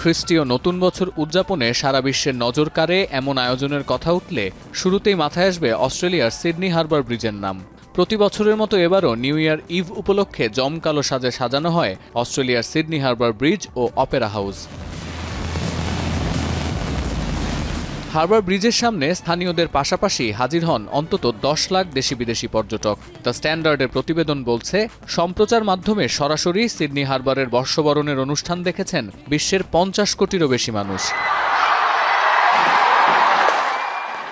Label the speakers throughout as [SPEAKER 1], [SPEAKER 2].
[SPEAKER 1] খ্রিস্টীয় নতুন বছর উদযাপনে সারা বিশ্বের নজর কাড়ে এমন আয়োজনের কথা উঠলে শুরুতেই মাথায় আসবে অস্ট্রেলিয়ার সিডনি হারবার ব্রিজের নাম। প্রতি বছরের মতো এবারও নিউ ইয়ার ইভ উপলক্ষে জমকালো সাজে সাজানো হয় অস্ট্রেলিয়ার সিডনি হারবার ব্রিজ ও অপেরা হাউস। হারবার ব্রিজের সামনে স্থানীয়দের পাশাপাশি হাজির হন অন্তত 10 লাখ দেশি বিদেশি পর্যটক। দ্য স্ট্যান্ডার্ডের প্রতিবেদন বলছে, সম্প্রচার মাধ্যমে সরাসরি সিডনি হারবারের বর্ষবরণের অনুষ্ঠান দেখেছেন বিশ্বের 50 কোটিরও বেশি মানুষ।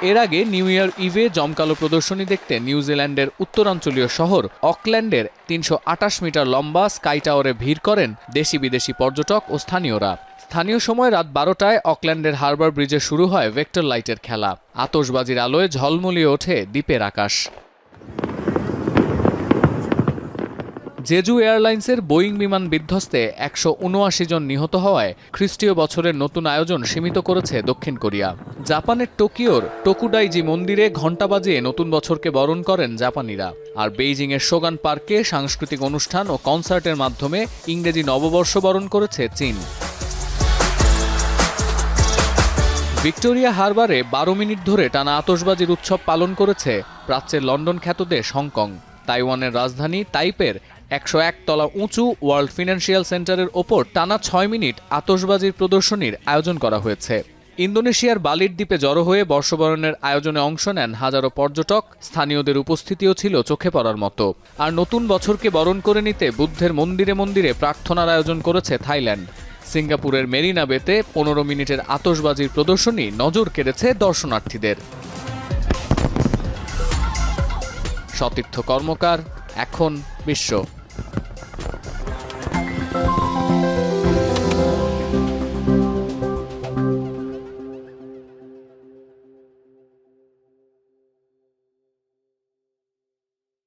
[SPEAKER 1] এর আগে নিউ ইয়ার ইভে জমকালো প্রদর্শনী দেখতে নিউজিল্যান্ডের উত্তরাঞ্চলীয় শহর অকল্যান্ডের 328 মিটার লম্বা স্কাই টাওয়ারে ভিড় করেন দেশি বিদেশি পর্যটক ও স্থানীয়রা। স্থানীয় সময় রাত 12টায় অকল্যান্ডের হারবার ব্রিজে শুরু হয় ভেক্টর লাইটের খেলা। আতশবাজির আলোয় ঝলমলিয়ে ওঠে দ্বীপের আকাশ। জেজু এয়ারলাইন্সের বোয়িং বিমান বিধ্বস্তে 179 জন নিহত হওয়ায় খ্রিস্টীয় বছরের নতুন আয়োজন সীমিত করেছে দক্ষিণ কোরিয়া। জাপানের টোকিওর টোকুডাইজি মন্দিরে ঘণ্টা বাজিয়ে নতুন বছরকে বরণ করেন জাপানিরা। আর বেইজিংয়ের শোগান পার্কে সাংস্কৃতিক অনুষ্ঠান ও কনসার্টের মাধ্যমে ইংরেজি নববর্ষ বরণ করেছে চীন। ভিক্টোরিয়া হারবারে 12 মিনিট ধরে টানা আতশবাজির উৎসব পালন করেছে প্রাচ্যের লন্ডন খ্যাত দেশ হংকং। তাইওয়ানের রাজধানী তাইপের 101 তলা উঁচু ওয়ার্ল্ড ফিনান্সিয়াল সেন্টারের ওপর টানা 6 মিনিট আতশবাজির প্রদর্শনীর আয়োজন করা হয়েছে। ইন্দোনেশিয়ার বালির দ্বীপে জড়ো হয়ে বর্ষবরণের আয়োজনে অংশ নেন হাজারো পর্যটক। স্থানীয়দের উপস্থিতিও ছিল চোখে পড়ার মতো। আর নতুন বছরকে বরণ করে নিতে বুদ্ধের মন্দিরে মন্দিরে প্রার্থনার আয়োজন করেছে থাইল্যান্ড। সিঙ্গাপুরের মেরিনা বেতে 15 মিনিটের আতশবাজির প্রদর্শনী নজর কেড়েছে দর্শনার্থীদের। সতীর্থ কর্মকার, এখন বিশ্ব।